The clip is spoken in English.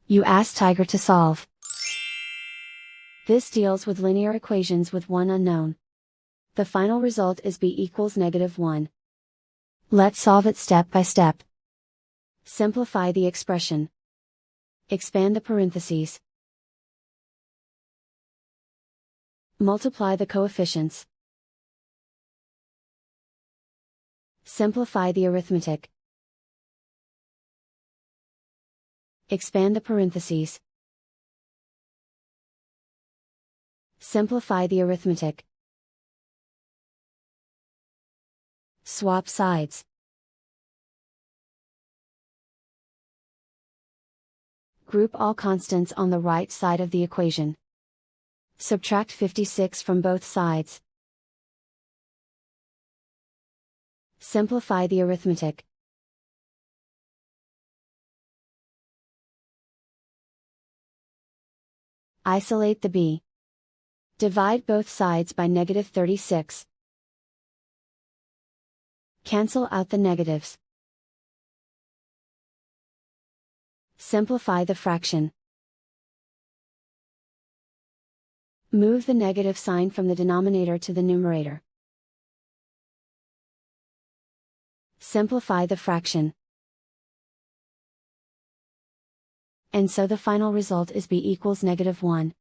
You ask Tiger to solve. This deals with linear equations with one unknown. The final result is b equals -1. Let's solve it step by step. Simplify the expression. Expand the parentheses. Multiply the coefficients. Simplify the arithmetic. Expand the parentheses. Simplify the arithmetic. Swap sides. Group all constants on the right side of the equation. Subtract 56 from both sides. Simplify the arithmetic. Isolate the b. Divide both sides by -36. Cancel out the negatives. Simplify the fraction. Move the negative sign from the denominator to the numerator. Simplify the fraction. And so the final result is b equals -1.